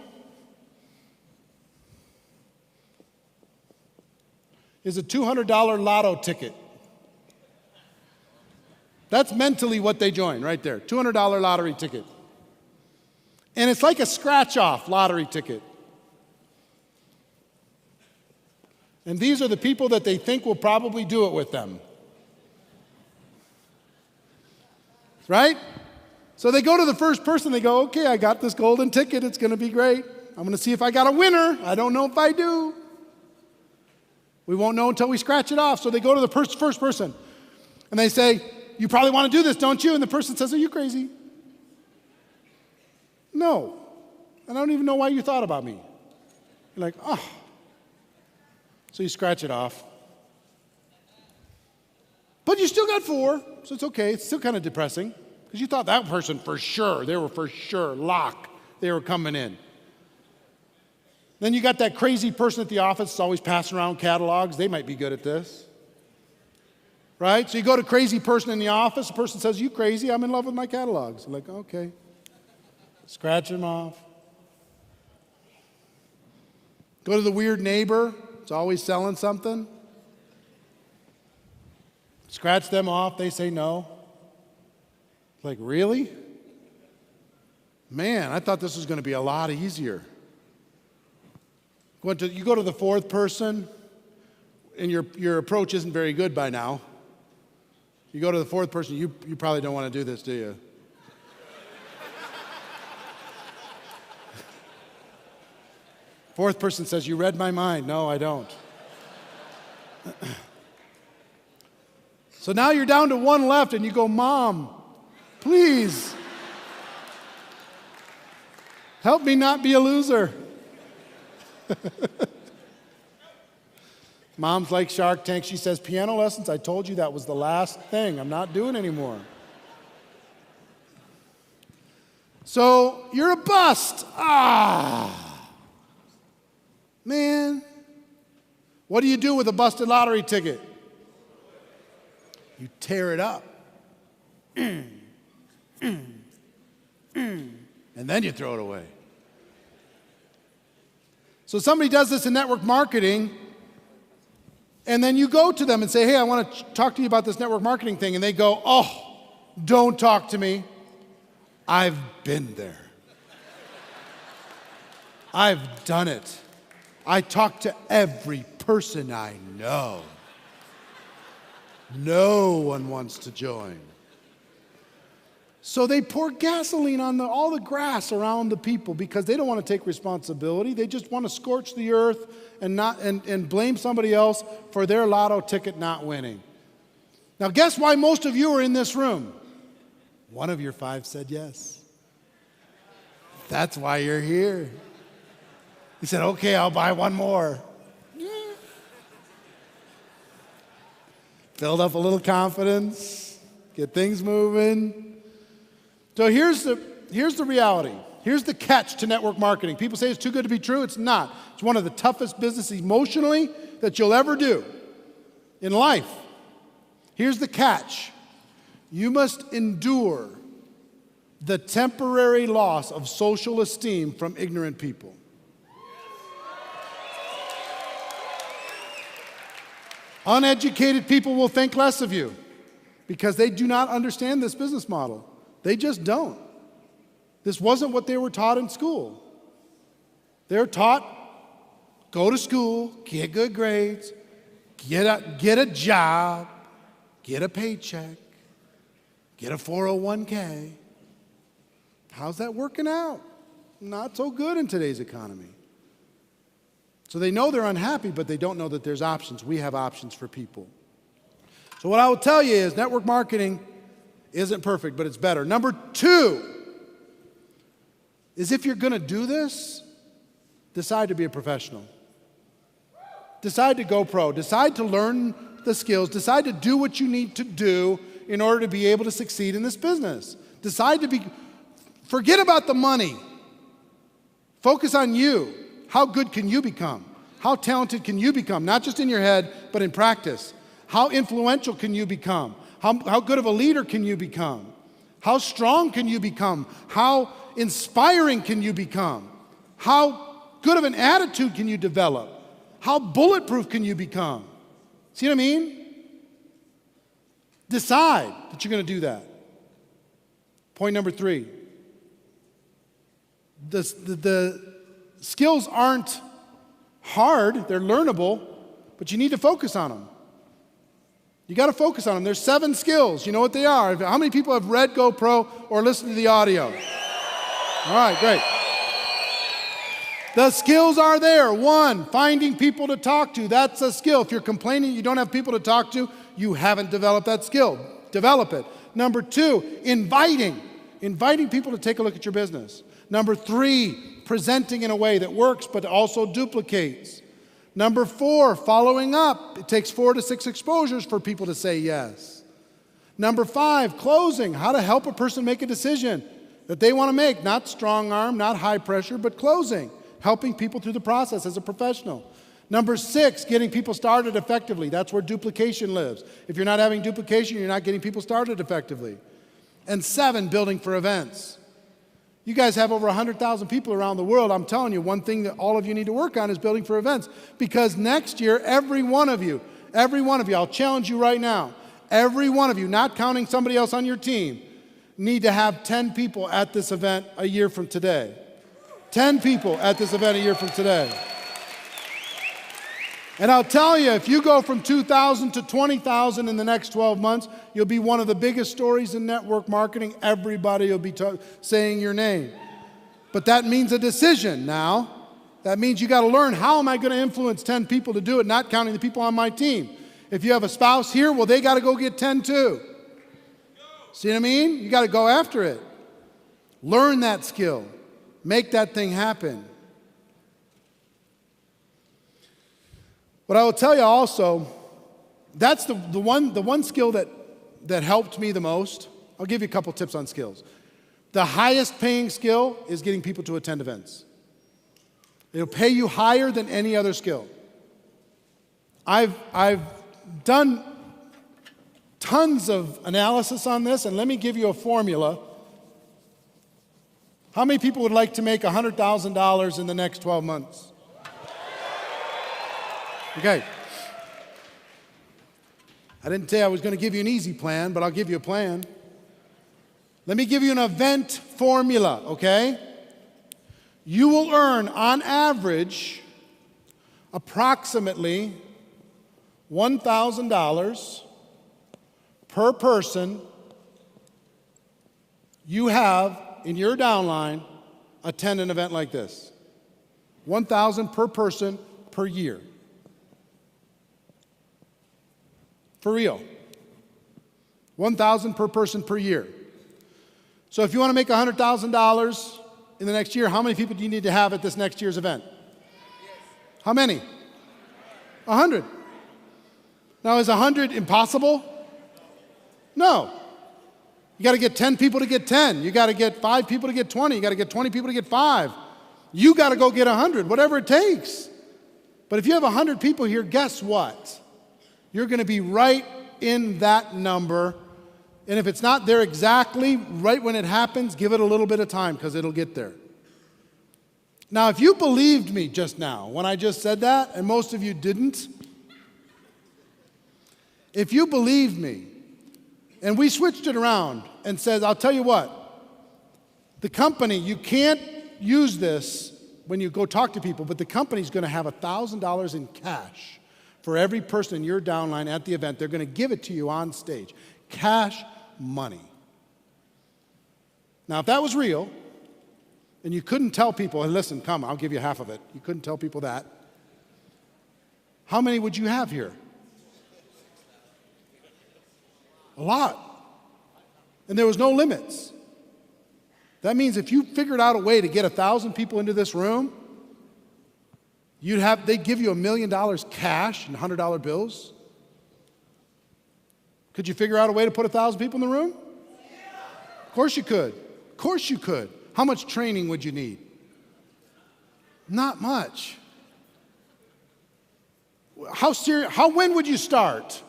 is a $200 lotto ticket. That's mentally what they join right there, $200 lottery ticket. And it's like a scratch-off lottery ticket. And these are the people that they think will probably do it with them. Right? So they go to the first person, they go, okay, I got this golden ticket, it's gonna be great. I'm gonna see if I got a winner. I don't know if I do. We won't know until we scratch it off. So they go to the first person and they say, you probably wanna do this, don't you? And the person says, are you crazy? No. And I don't even know why you thought about me. You're like, oh. So you scratch it off. But you still got 4, so it's okay. It's still kind of depressing because you thought that person for sure, they were for sure, lock, they were coming in. Then you got that crazy person at the office that's always passing around catalogs. They might be good at this. Right? So you go to crazy person in the office, the person says, you crazy, I'm in love with my catalogs. You're like, okay. Scratch them off. Go to the weird neighbor. It's always selling something. Scratch them off, they say no. It's like, really? Man, I thought this was going to be a lot easier. You go to the 4th person, and your approach isn't very good by now. You go to the 4th person, you probably don't want to do this, do you? Fourth person says, you read my mind. No, I don't. So now you're down to 1 left and you go, Mom, please, help me not be a loser. Mom's like Shark Tank. She says, piano lessons, I told you that was the last thing. I'm not doing anymore. So you're a bust. Man, what do you do with a busted lottery ticket? You tear it up. And then you throw it away. So somebody does this in network marketing, and then you go to them and say, hey, I want to talk to you about this network marketing thing. And they go, oh, don't talk to me. I've been there. I've done it. I talk to every person I know. No one wants to join. So they pour gasoline on all the grass around the people because they don't want to take responsibility. They just want to scorch the earth and blame somebody else for their lotto ticket not winning. Now guess why most of you are in this room? One of your 5 said yes. That's why you're here. He said, okay, I'll buy 1 more. Build up a little confidence, get things moving. So here's the reality. Here's the catch to network marketing. People say it's too good to be true. It's not. It's one of the toughest businesses emotionally that you'll ever do in life. Here's the catch. You must endure the temporary loss of social esteem from ignorant people. Uneducated people will think less of you because they do not understand this business model. They just don't. This wasn't what they were taught in school. They're taught, go to school, get good grades, get a job, get a paycheck, get a 401k. How's that working out? Not so good in today's economy. So they know they're unhappy, but they don't know that there's options. We have options for people. So what I will tell you is network marketing isn't perfect, but it's better. Number 2 is if you're going to do this, decide to be a professional. Decide to go pro. Decide to learn the skills. Decide to do what you need to do in order to be able to succeed in this business. Forget about the money. Focus on you. How good can you become? How talented can you become? Not just in your head, but in practice. How influential can you become? How good of a leader can you become? How strong can you become? How inspiring can you become? How good of an attitude can you develop? How bulletproof can you become? See what I mean? Decide that you're going to do that. Point number 3. The skills aren't hard, they're learnable, but you need to focus on them. You got to focus on them. There's 7 skills. You know what they are. How many people have read GoPro or listened to the audio? All right, great. The skills are there. 1, finding people to talk to. That's a skill. If you're complaining you don't have people to talk to, you haven't developed that skill. Develop it. Number 2, inviting people to take a look at your business. Number 3, presenting in a way that works but also duplicates. Number 4, following up. It takes 4 to 6 exposures for people to say yes. Number 5, closing. How to help a person make a decision that they want to make. Not strong arm, not high pressure, but closing. Helping people through the process as a professional. Number 6, getting people started effectively. That's where duplication lives. If you're not having duplication, you're not getting people started effectively. And 7, building for events. You guys have over 100,000 people around the world. I'm telling you, one thing that all of you need to work on is building for events. Because next year, every one of you, I'll challenge you right now, every one of you, not counting somebody else on your team, need to have 10 people at this event a year from today. 10 people at this event a year from today. And I'll tell you, if you go from 2,000 to 20,000 in the next 12 months, you'll be one of the biggest stories in network marketing. Everybody will be saying your name. But that means a decision now. That means you got to learn, how am I going to influence 10 people to do it, not counting the people on my team. If you have a spouse here, well, they got to go get 10 too. See what I mean? You got to go after it. Learn that skill. Make that thing happen. But I will tell you also, that's the one skill that helped me the most. I'll give you a couple tips on skills. The highest paying skill is getting people to attend events. It'll pay you higher than any other skill. I've done tons of analysis on this, and let me give you a formula. How many people would like to make $100,000 in the next 12 months? Okay. I didn't say I was going to give you an easy plan, but I'll give you a plan. Let me give you an event formula, okay? You will earn, on average, approximately $1,000 per person you have in your downline attend an event like this. $1,000 per person per year. For real. $1,000 per person per year. So if you want to make $100,000 in the next year, how many people do you need to have at this next year's event? How many? 100. Now, is 100 impossible? No. You got to get 10 people to get 10. You got to get 5 people to get 20. You got to get 20 people to get 5. You got to go get 100, whatever it takes. But if you have 100 people here, guess what? You're going to be right in that number. And if it's not there exactly right when it happens, give it a little bit of time because it'll get there. Now, if you believed me just now when I just said that, and most of you didn't, If you believe me, and we switched it around and said, I'll tell you what, the company, you can't use this when you go talk to people, but the company's going to have $1,000 in cash for every person in your downline at the event. They're going to give it to you on stage. Cash money. Now, if that was real, and you couldn't tell people, hey, listen, come, I'll give you half of it. You couldn't tell people that. How many would you have here? A lot. And there was no limits. That means if you figured out a way to get 1,000 people into this room, they'd give you $1 million cash in $100 bills. Could you figure out a way to put 1,000 people in the room? Of course you could. Of course you could. How much training would you need? Not much. When would you start?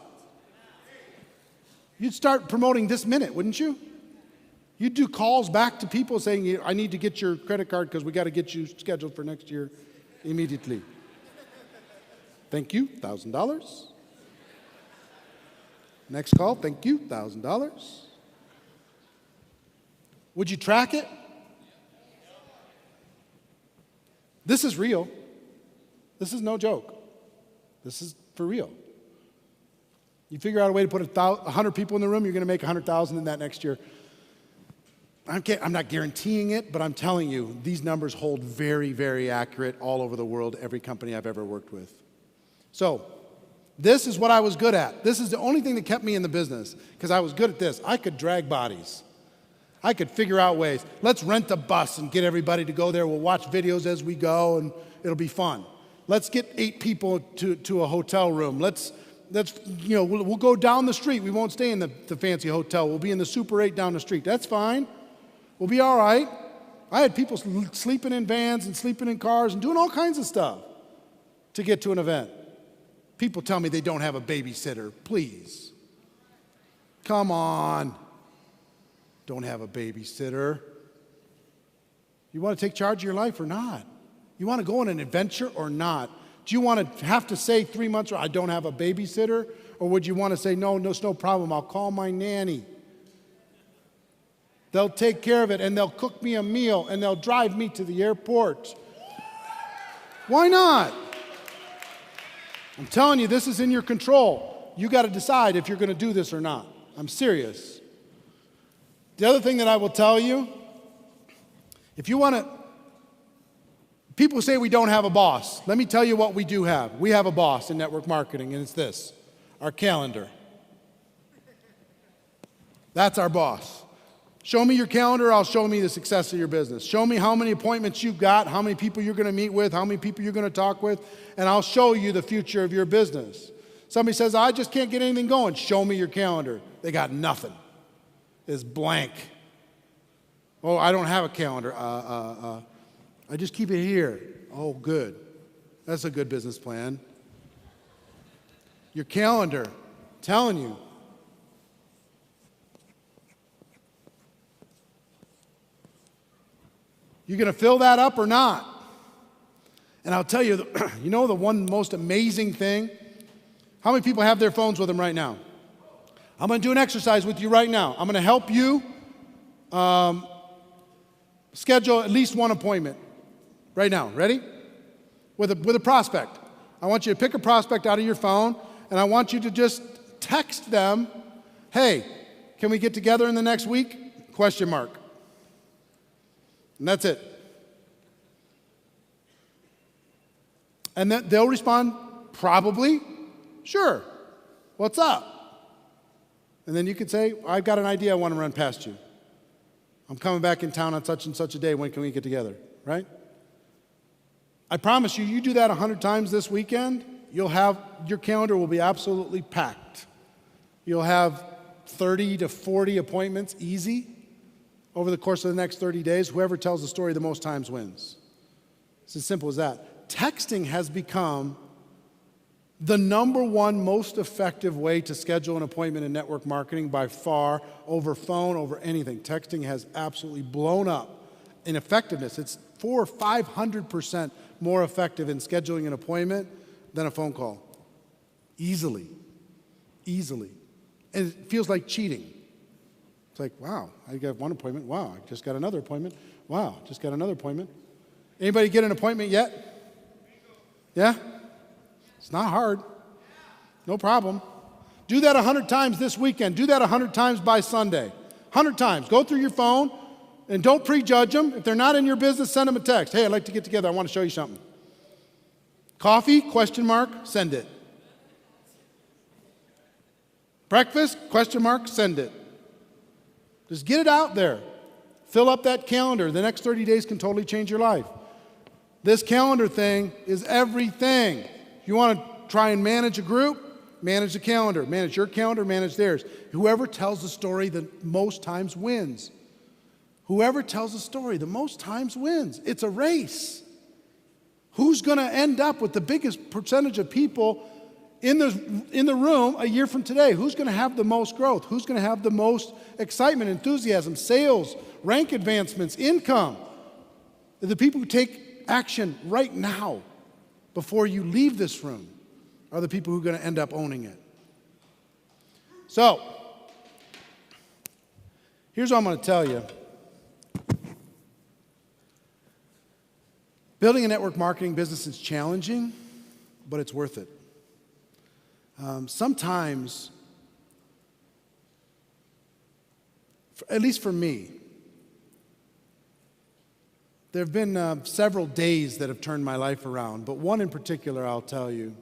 You'd start promoting this minute, wouldn't you? You'd do calls back to people saying, I need to get your credit card because we got to get you scheduled for next year immediately. Thank you, $1,000. Next call, thank you, $1,000. Would you track it? This is real. This is no joke. This is for real. You figure out a way to put 100 people in the room, you're going to make 100,000 in that next year. I'm not guaranteeing it, but I'm telling you, these numbers hold very, very accurate all over the world, every company I've ever worked with. So, this is what I was good at. This is the only thing that kept me in the business, because I was good at this. I could drag bodies. I could figure out ways. Let's rent a bus and get everybody to go there. We'll watch videos as we go, and it'll be fun. Let's get 8 people to a hotel room. We'll go down the street. We won't stay in the fancy hotel. We'll be in the Super 8 down the street. That's fine. We'll be all right. I had people sleeping in vans and sleeping in cars and doing all kinds of stuff to get to an event. People tell me they don't have a babysitter. Please. Come on. Don't have a babysitter. You want to take charge of your life or not? You want to go on an adventure or not? Do you want to have to say 3 months, I don't have a babysitter? Or would you want to say, no, it's no problem, I'll call my nanny. They'll take care of it, and they'll cook me a meal, and they'll drive me to the airport. Why not? I'm telling you, this is in your control. You got to decide if you're going to do this or not. I'm serious. The other thing that I will tell you, if you want to, people say we don't have a boss. Let me tell you what we do have. We have a boss in network marketing, and it's this, our calendar. That's our boss. Show me your calendar, I'll show me the success of your business. Show me how many appointments you've got, how many people you're going to meet with, how many people you're going to talk with, and I'll show you the future of your business. Somebody says, I just can't get anything going. Show me your calendar. They got nothing. It's blank. Oh, I don't have a calendar. I just keep it here. Oh, good. That's a good business plan. Your calendar, I'm telling you. You going to fill that up or not? And I'll tell you, you know the one most amazing thing? How many people have their phones with them right now? I'm going to do an exercise with you right now. I'm going to help you schedule at least one appointment right now. Ready? With a prospect. I want you to pick a prospect out of your phone, and I want you to just text them, hey, can we get together in the next week? Question mark. And that's it. And then they'll respond, probably, sure. What's up? And then you could say, I've got an idea I want to run past you. I'm coming back in town on such and such a day. When can we get together? Right? I promise you, you do that 100 times this weekend, your calendar will be absolutely packed. You'll have 30 to 40 appointments easy. Over the course of the next 30 days, whoever tells the story the most times wins. It's as simple as that. Texting has become the #1 most effective way to schedule an appointment in network marketing by far, over phone, over anything. Texting has absolutely blown up in effectiveness. It's 400 or 500% more effective in scheduling an appointment than a phone call. Easily. easily. And it feels like cheating. It's like, wow, I got one appointment. Wow, I just got another appointment. Wow, just got another appointment. Anybody get an appointment yet? Yeah? It's not hard. No problem. Do that 100 times this weekend. Do that 100 times by Sunday. 100 times. Go through your phone and don't prejudge them. If they're not in your business, send them a text. Hey, I'd like to get together. I want to show you something. Coffee? Question mark. Send it. Breakfast? Question mark. Send it. Just get it out there. Fill up that calendar. The next 30 days can totally change your life. This calendar thing is everything. If you want to try and manage a group, manage the calendar. Manage your calendar, manage theirs. Whoever tells the story the most times wins. Whoever tells the story the most times wins. It's a race. Who's going to end up with the biggest percentage of people in the room a year from today? Who's going to have the most growth? Who's going to have the most excitement, enthusiasm, sales, rank advancements, income? The people who take action right now before you leave this room are the people who are going to end up owning it. So, here's what I'm going to tell you. Building a network marketing business is challenging, but it's worth it. Sometimes, at least for me, there have been several days that have turned my life around, but one in particular I'll tell you.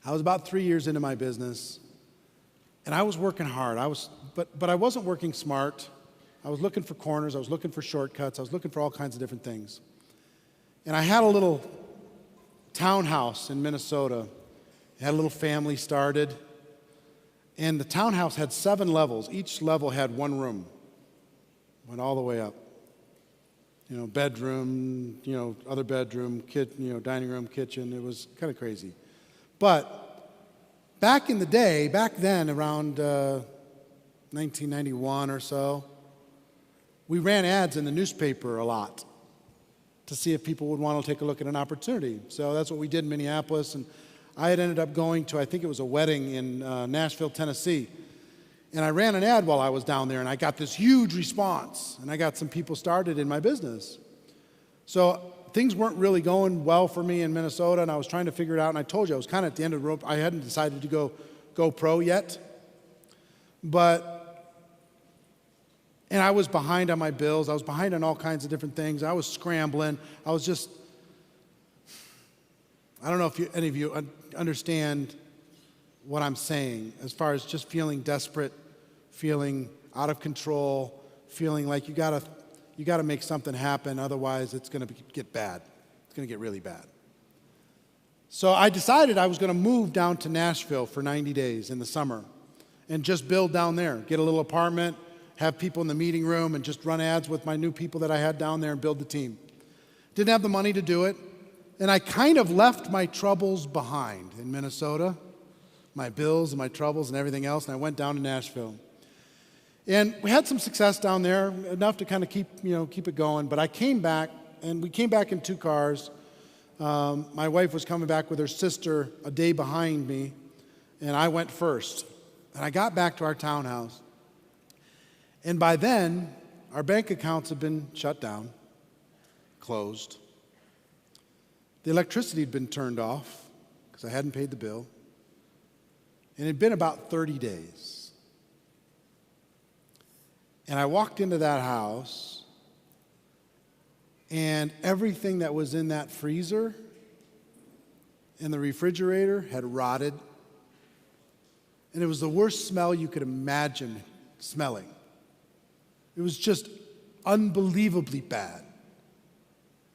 I was about 3 years into my business, and I was working hard. But I wasn't working smart. I was looking for corners. I was looking for shortcuts. I was looking for all kinds of different things. And I had a little townhouse in Minnesota. I had a little family started, and the townhouse had 7 levels. Each level had 1 room. Went all the way up. Bedroom, other bedroom, dining room, kitchen. It was kind of crazy. But back in the day, back then, around 1991 or so, we ran ads in the newspaper a lot to see if people would want to take a look at an opportunity. So that's what we did in Minneapolis. And I had ended up going to, I think it was a wedding in Nashville, Tennessee. And I ran an ad while I was down there, and I got this huge response. And I got some people started in my business. So things weren't really going well for me in Minnesota, and I was trying to figure it out. And I told you, I was kind of at the end of the rope. I hadn't decided to go pro yet. And I was behind on my bills. I was behind on all kinds of different things. I was scrambling. I was just, I don't know if any of you understand what I'm saying as far as just feeling desperate, feeling out of control, feeling like you gotta make something happen, otherwise it's gonna get bad. It's gonna get really bad. So I decided I was gonna move down to Nashville for 90 days in the summer and just build down there, get a little apartment, have people in the meeting room, and just run ads with my new people that I had down there and build the team. Didn't have the money to do it, and I kind of left my troubles behind in Minnesota, my bills and my troubles and everything else, and I went down to Nashville. And we had some success down there, enough to kind of keep it going, but I came back, and we came back in 2 cars. My wife was coming back with her sister a day behind me, and I went first. And I got back to our townhouse. And by then, our bank accounts had been shut down, closed. The electricity had been turned off because I hadn't paid the bill. And it had been about 30 days. And I walked into that house, and everything that was in that freezer and the refrigerator had rotted. And it was the worst smell you could imagine smelling. It was just unbelievably bad.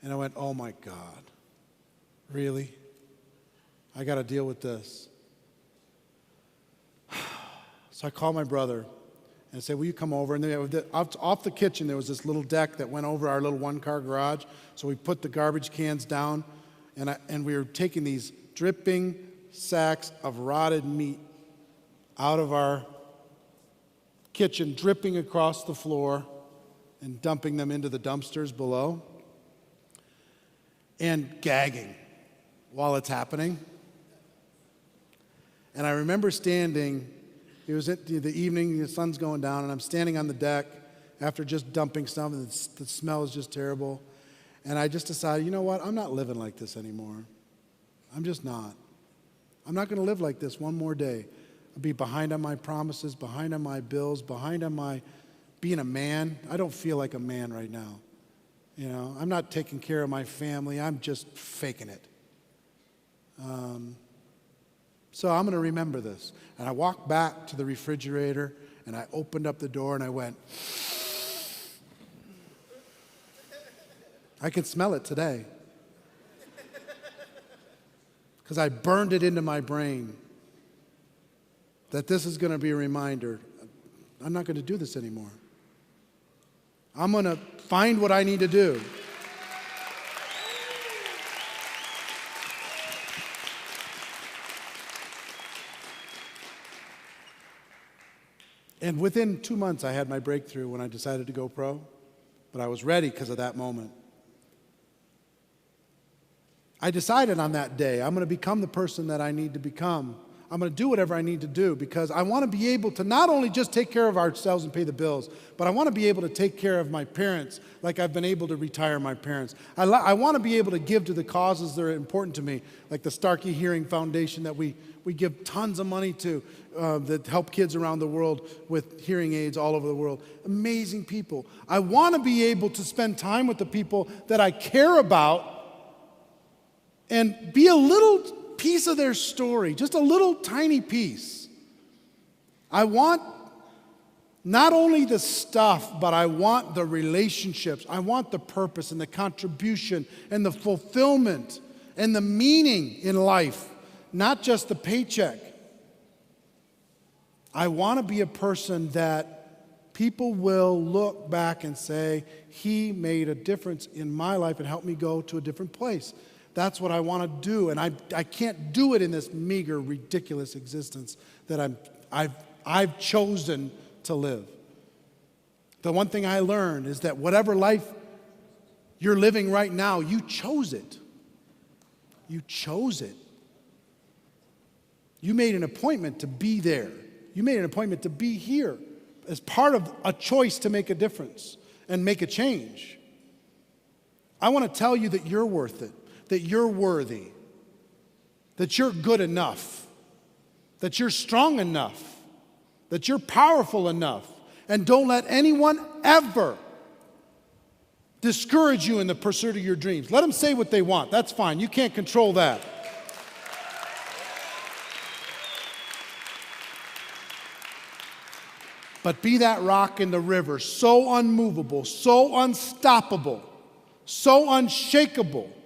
And I went, oh my God, really? I got to deal with this. So I called my brother and I said, will you come over? And off the kitchen, there was this little deck that went over our little 1-car garage. So we put the garbage cans down, and we were taking these dripping sacks of rotted meat out of our kitchen, dripping across the floor and dumping them into the dumpsters below and gagging while it's happening. And I remember standing, it was at the evening, the sun's going down, and I'm standing on the deck after just dumping stuff, and the smell is just terrible. And I just decided, you know what, I'm not living like this anymore. I'm just not. I'm not going to live like this one more day. I'll be behind on my promises, behind on my bills, behind on my being a man. I don't feel like a man right now. You know, I'm not taking care of my family. I'm just faking it. So I'm going to remember this. And I walked back to the refrigerator, and I opened up the door, and I went, I can smell it today. Because I burned it into my brain that this is going to be a reminder. I'm not going to do this anymore. I'm going to find what I need to do. And within 2 months, I had my breakthrough when I decided to go pro. But I was ready because of that moment. I decided on that day, I'm going to become the person that I need to become. I'm going to do whatever I need to do because I want to be able to not only just take care of ourselves and pay the bills, but I want to be able to take care of my parents like I've been able to retire my parents. I want to be able to give to the causes that are important to me, like the Starkey Hearing Foundation that we give tons of money to that help kids around the world with hearing aids all over the world. Amazing people. I want to be able to spend time with the people that I care about and be a little piece of their story, just a little tiny piece. I want not only the stuff, but I want the relationships. I want the purpose and the contribution and the fulfillment and the meaning in life, not just the paycheck. I want to be a person that people will look back and say, he made a difference in my life and helped me go to a different place. That's what I want to do, and I can't do it in this meager, ridiculous existence that I've chosen to live. The one thing I learned is that whatever life you're living right now, you chose it. You chose it. You made an appointment to be there. You made an appointment to be here as part of a choice to make a difference and make a change. I want to tell you that you're worth it. That you're worthy, that you're good enough, that you're strong enough, that you're powerful enough, and don't let anyone ever discourage you in the pursuit of your dreams. Let them say what they want. That's fine. You can't control that. But be that rock in the river, so unmovable, so unstoppable, so unshakable.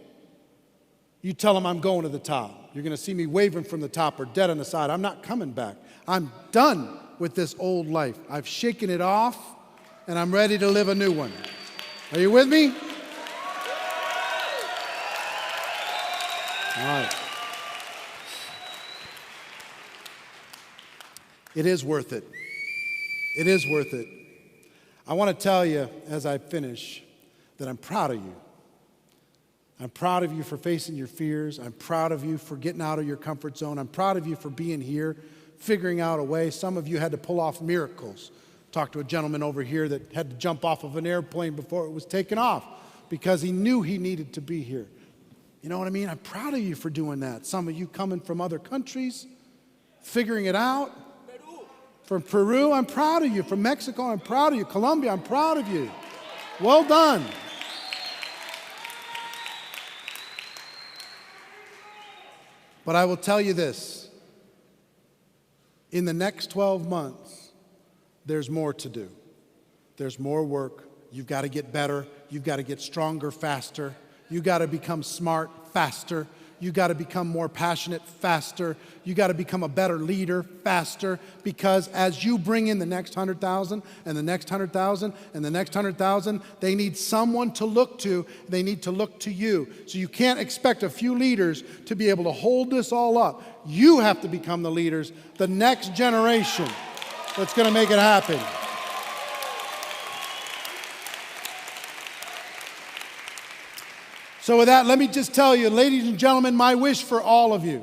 You tell them I'm going to the top. You're going to see me waving from the top or dead on the side. I'm not coming back. I'm done with this old life. I've shaken it off, and I'm ready to live a new one. Are you with me? All right. It is worth it. It is worth it. I want to tell you, as I finish, that I'm proud of you. I'm proud of you for facing your fears. I'm proud of you for getting out of your comfort zone. I'm proud of you for being here, figuring out a way. Some of you had to pull off miracles. Talked to a gentleman over here that had to jump off of an airplane before it was taken off because he knew he needed to be here. You know what I mean? I'm proud of you for doing that. Some of you coming from other countries, figuring it out. From Peru, I'm proud of you. From Mexico, I'm proud of you. Colombia, I'm proud of you. Well done. But I will tell you this, in the next 12 months, there's more to do. There's more work. You've got to get better. You've got to get stronger faster. You've got to become smart faster. You've got to become more passionate faster. You've got to become a better leader faster, because as you bring in the next 100,000 and the next 100,000 and the next 100,000, they need someone to look to. They need to look to you. So you can't expect a few leaders to be able to hold this all up. You have to become the leaders, the next generation that's going to make it happen. So with that, let me just tell you, ladies and gentlemen, my wish for all of you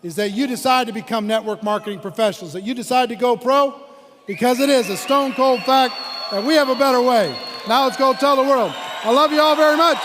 is that you decide to become network marketing professionals, that you decide to go pro, because it is a stone cold fact that we have a better way. Now let's go tell the world. I love you all very much.